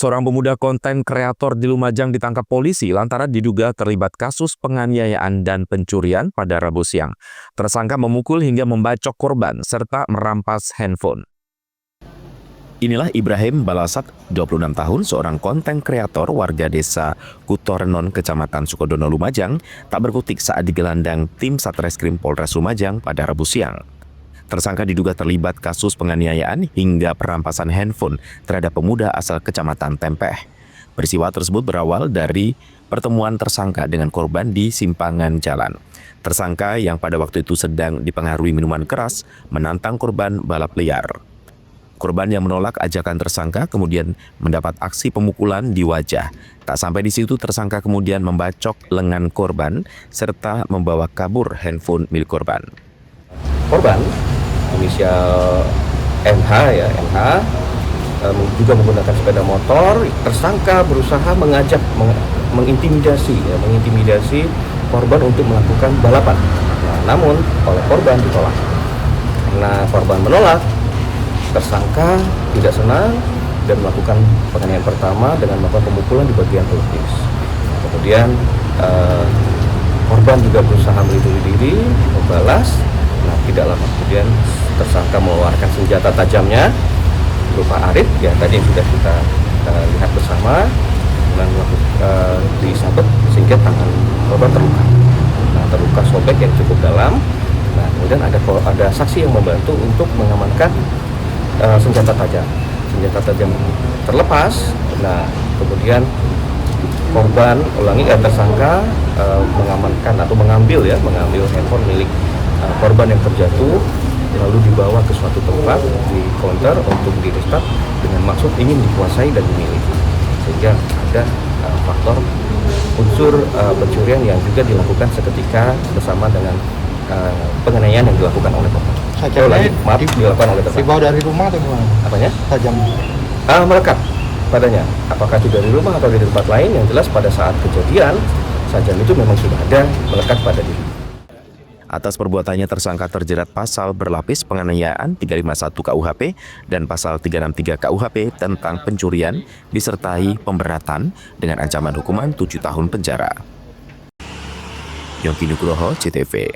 Seorang pemuda konten kreator di Lumajang ditangkap polisi lantaran diduga terlibat kasus penganiayaan dan pencurian pada Rabu siang. Tersangka memukul hingga membacok korban serta merampas handphone. Inilah Ibrahim Balasak, 26 tahun, seorang konten kreator warga desa Kutorenon, Kecamatan Sukodono, Lumajang, tak berkutik saat digelandang tim Satreskrim Polres Lumajang pada Rabu siang. Tersangka diduga terlibat kasus penganiayaan hingga perampasan handphone terhadap pemuda asal Kecamatan Tempeh. Peristiwa tersebut berawal dari pertemuan tersangka dengan korban di simpangan jalan. Tersangka yang pada waktu itu sedang dipengaruhi minuman keras menantang korban balap liar. Korban yang menolak ajakan tersangka kemudian mendapat aksi pemukulan di wajah. Tak sampai di situ, tersangka kemudian membacok lengan korban serta membawa kabur handphone milik korban. Korban inisial MH juga menggunakan sepeda motor. Tersangka berusaha mengintimidasi korban untuk melakukan balapan. Namun oleh korban ditolak. Karena korban menolak, tersangka tidak senang dan melakukan penganiayaan pertama dengan melakukan pemukulan di bagian pelvis. Kemudian korban juga berusaha melindungi diri, membalas. Tidak lama kemudian tersangka mengeluarkan senjata tajamnya berupa arit, ya tadi yang sudah kita lihat bersama, dan disabet sehingga tangan korban terluka. Terluka sobek yang cukup dalam. Kemudian ada saksi yang membantu untuk mengamankan senjata tajam. Senjata tajam terlepas. Kemudian korban tersangka mengamankan atau mengambil handphone milik korban yang terjatuh, lalu dibawa ke suatu tempat di counter untuk di-restart dengan maksud ingin dikuasai dan dimiliki. Sehingga ada faktor unsur pencurian yang juga dilakukan seketika bersama dengan penganiayaan yang dilakukan oleh korban. Dilakukan oleh tersangka. Dibawa dari rumah atau gimana? Apanya? Tajam. Melekat padanya. Apakah itu dari rumah atau dari tempat lain? Yang jelas pada saat kejadian, sajam itu memang sudah ada melekat pada diri. Atas perbuatannya, tersangka terjerat pasal berlapis penganiayaan 351 KUHP dan pasal 363 KUHP tentang pencurian disertai pemberatan dengan ancaman hukuman 7 tahun penjara. Yongki Nugroho, CTV.